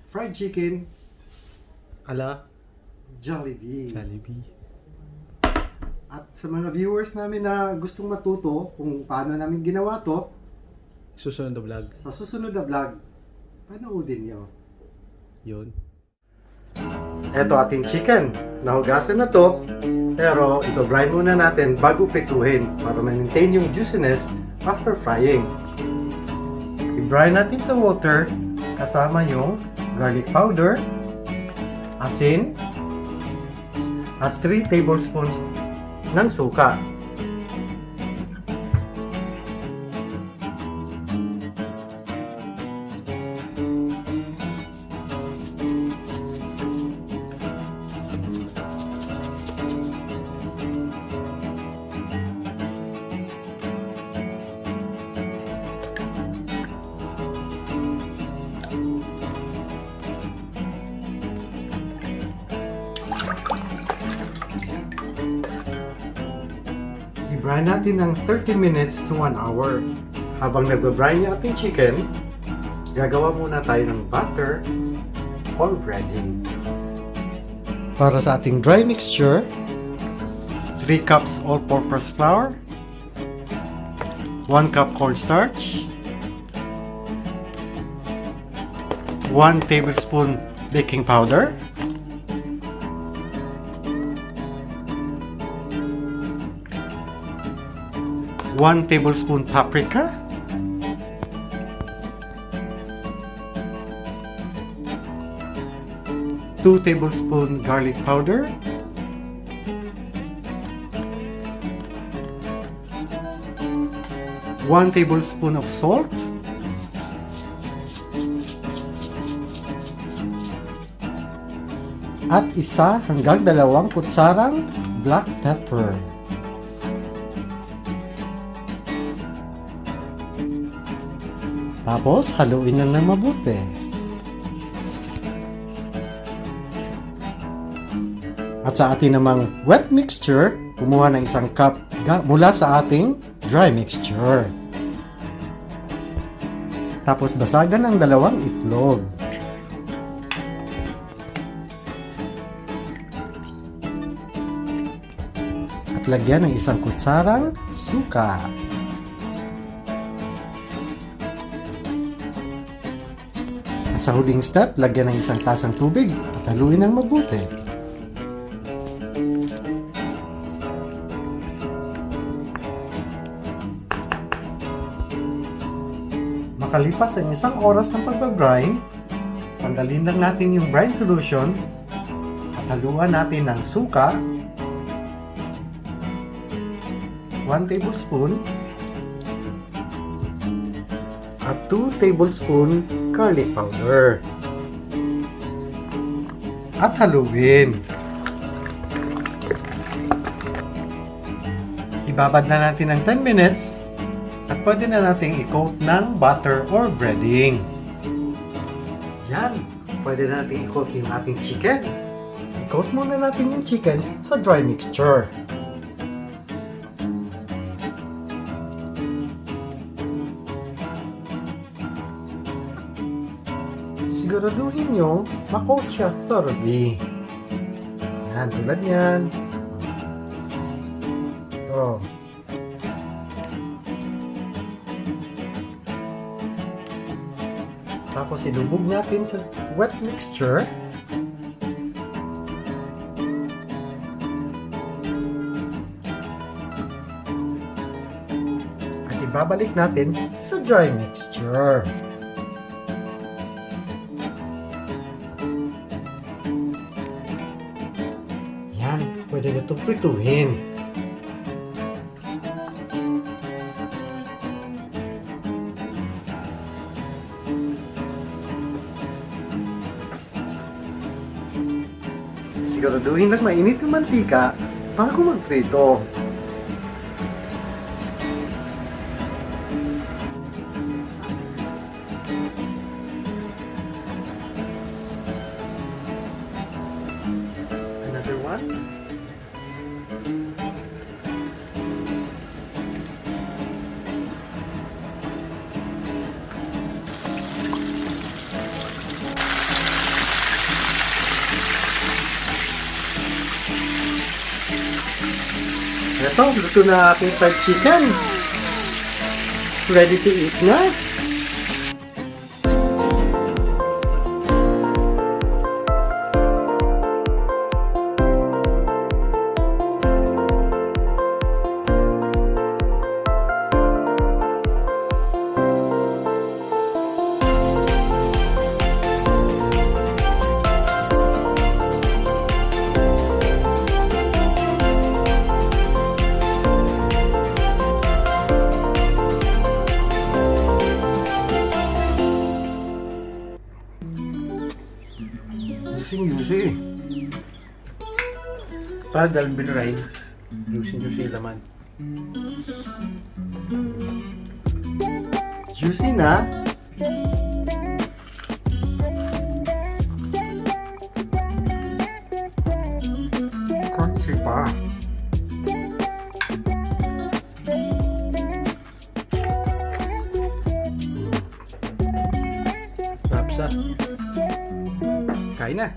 fried chicken, Ala, Jollibee. Jollibee. At sa mga viewers namin na gustong matuto kung paano namin ginawa to, Susunod na vlog. sa susunod na vlog, panoodin nyo. Yun. Eto ating chicken. Nahugasan na to, pero ito-brine muna natin bago prituhin para ma-maintain yung juiciness after frying. I-brine natin sa water kasama yung garlic powder, asin, at 3 tablespoons ng suka. I-brine natin ng 30 minutes to 1 hour. Habang nagbe-brine yung ating chicken, gagawa muna tayo ng butter or breading. Para sa ating dry mixture, 3 cups all-purpose flour, 1 cup cornstarch, 1 tablespoon baking powder, 1 tablespoon paprika, 2 tablespoon garlic powder, 1 tablespoon of salt, at 1 hanggang 2 kutsarang black pepper. Tapos, haluin na ng mabuti. At sa ating namang wet mixture, kumuha ng 1 cup mula sa ating dry mixture. Tapos, basagan ang 2 itlog. At lagyan ng 1 kutsarang suka. At sa huling step, lagyan ng 1 tasang tubig at haluin ng mabuti. Makalipas ang 1 oras ng pagbabrine, tanggalin lang natin yung brine solution at haluan natin ng suka, 1 tablespoon, at 2 tablespoon garlic powder. At haluin. Ibabad na natin ng 10 minutes at pwede na nating i-coat ng butter or breading. Yan, pwede na natin i-coat yung ating chicken. I-coat muna natin yung chicken sa dry mixture. Siguraduhin nyo ma-coat siya thoroughly. Yan, tulad yan. Ito. Tapos ilubog natin sa wet mixture. At ibabalik natin sa dry mixture. Pwede na itong prituhin. Siguraduhin lang mainit yung mantika bago magprito. Another one. Ito, luto na aking fried chicken. Ready to eat na. Juicy. Parang dalang binurahin. Juicy yung laman. Juicy na. Crunchy pa. Rapsa. Kain na.